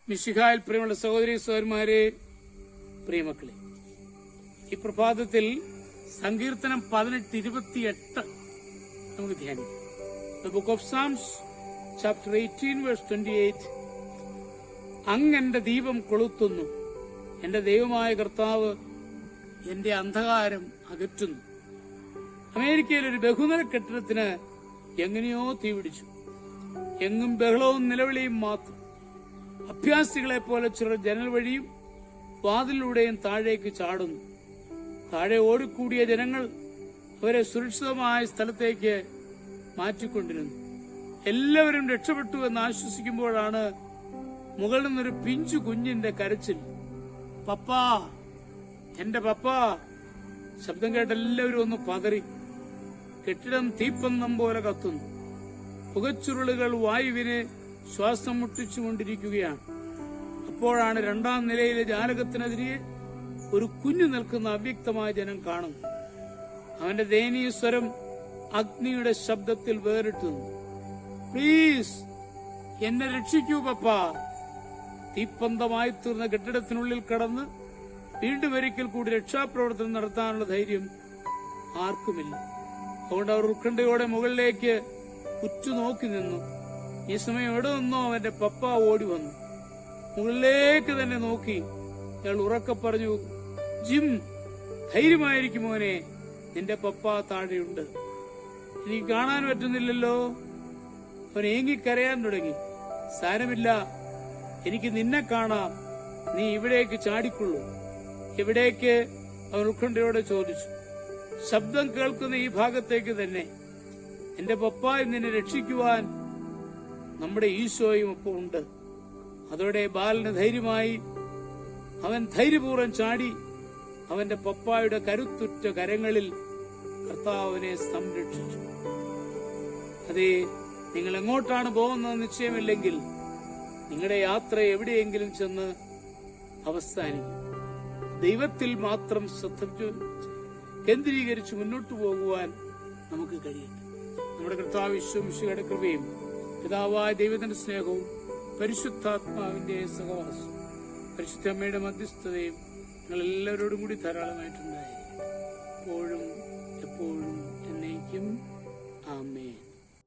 മിശിഹായിൽ പ്രിയമുള്ള സഹോദരി സഹോദരന്മാരെ, പ്രിയമക്കളെ, ഈ പ്രഭാതത്തിൽ സങ്കീർത്തനം 18:28 നമുക്ക് ധ്യാനിക്കാം. The book of Psalms, chapter 18, verse 28. അങ്ങെന്റെ ദീപം കൊളുത്തുന്നു, എന്റെ ദൈവമായ കർത്താവ് എന്റെ അന്ധകാരം അകറ്റുന്നു. അമേരിക്കയിൽ ഒരു ബഹുനില കെട്ടിടത്തിന് എങ്ങനെയോ തീപിടിച്ചു. എങ്ങും ബഹളവും നിലവിളിയും മാത്രം. അഭ്യാസികളെ പോലെ ചിലർ ജനൽ വഴിയും വാതിലൂടെയും താഴേക്ക് ചാടുന്നു. താഴെ ഓടിക്കൂടിയ ജനങ്ങൾ അവരെ സുരക്ഷിതമായ സ്ഥലത്തേക്ക് മാറ്റിക്കൊണ്ടിരുന്നു. എല്ലാവരും രക്ഷപ്പെട്ടു എന്ന് ആശ്വസിക്കുമ്പോഴാണ് മുകളിൽ നിന്നൊരു പിഞ്ചു കുഞ്ഞിന്റെ കരച്ചിൽ. പപ്പാ, എന്റെ പപ്പാ. ശബ്ദം കേട്ട് എല്ലാവരും ഒന്ന് പതറി. കെട്ടിടം തീപ്പന്തം പോലെ കത്തുന്നു. പുകച്ചുരുളുകൾ വായുവിനെ ശ്വാസം മുട്ടിച്ചുകൊണ്ടിരിക്കുകയാണ്. അപ്പോഴാണ് 2ാം നിലയിലെ ജാലകത്തിനെതിരെ ഒരു കുഞ്ഞു നിൽക്കുന്ന അവ്യക്തമായ ജനം കാണുന്നു. അവന്റെ ദയനീയ സ്വരം അഗ്നിയുടെ ശബ്ദത്തിൽ വേറിട്ടു. പ്ലീസ്, എന്നെ രക്ഷിക്കൂ പപ്പാ. തീപ്പന്തമായി തീർന്ന കെട്ടിടത്തിനുള്ളിൽ കടന്ന് വീണ്ടും ഒരിക്കൽ കൂടി രക്ഷാപ്രവർത്തനം നടത്താനുള്ള ധൈര്യം ആർക്കുമില്ല. അതുകൊണ്ട് അവർ ഉത്കണ്ഠയോടെ മുകളിലേക്ക് ഉറ്റുനോക്കി നിന്നു. ഈ സമയം എവിടെ നിന്നോ അവന്റെ പപ്പ ഓടി വന്നു. മുകളിലേക്ക് തന്നെ നോക്കി അയാൾ ഉറക്കെ പറഞ്ഞു, ജിം, ധൈര്യമായിരിക്കും മോനെ, നിന്റെ പപ്പ താഴെയുണ്ട്. എനിക്ക് കാണാൻ പറ്റുന്നില്ലല്ലോ. അവൻ ഏങ്ങിക്കരയാൻ തുടങ്ങി. സാരമില്ല, എനിക്ക് നിന്നെ കാണാം, നീ ഇവിടേക്ക് ചാടിക്കൊള്ളൂ. എവിടേക്ക്? അവൻ ഉത്കണ്ഠയോടെ ചോദിച്ചു. ശബ്ദം കേൾക്കുന്ന ഈ ഭാഗത്തേക്ക് തന്നെ. എന്റെ പപ്പായും നിന്നെ രക്ഷിക്കുവാൻ നമ്മുടെ ഈശോയും ഒപ്പം ഉണ്ട്. അതോടെ ബാലന് ധൈര്യമായി. അവൻ ധൈര്യപൂർവ്വം ചാടി അവന്റെ പപ്പായുടെ കരുത്തുറ്റ കരങ്ങളിൽ കർത്താവിനെ സംരക്ഷിച്ചു. അതെ, നിങ്ങൾ എങ്ങോട്ടാണ് പോകുന്നത് നിശ്ചയമില്ലെങ്കിൽ നിങ്ങളുടെ യാത്ര എവിടെയെങ്കിലും ചെന്ന് അവസാനിക്കും. ദൈവത്തിൽ മാത്രം ശ്രദ്ധ കേന്ദ്രീകരിച്ച് മുന്നോട്ടു പോകുവാൻ നമുക്ക് കഴിയട്ടെ. നമ്മുടെ കർത്താവ് ഈശോയുടെ കൃപയും പിതാവായ ദൈവത്തിന്റെ സ്നേഹവും പരിശുദ്ധാത്മാവിന്റെ സഹവാസവും പരിശുദ്ധ അമ്മയുടെ മധ്യസ്ഥതയും നിങ്ങൾ എല്ലാവരോടും കൂടി ധാരാളമായിട്ടുണ്ടായിരിക്കും. എപ്പോഴും എപ്പോഴും എന്നേക്കും. ആമേൻ.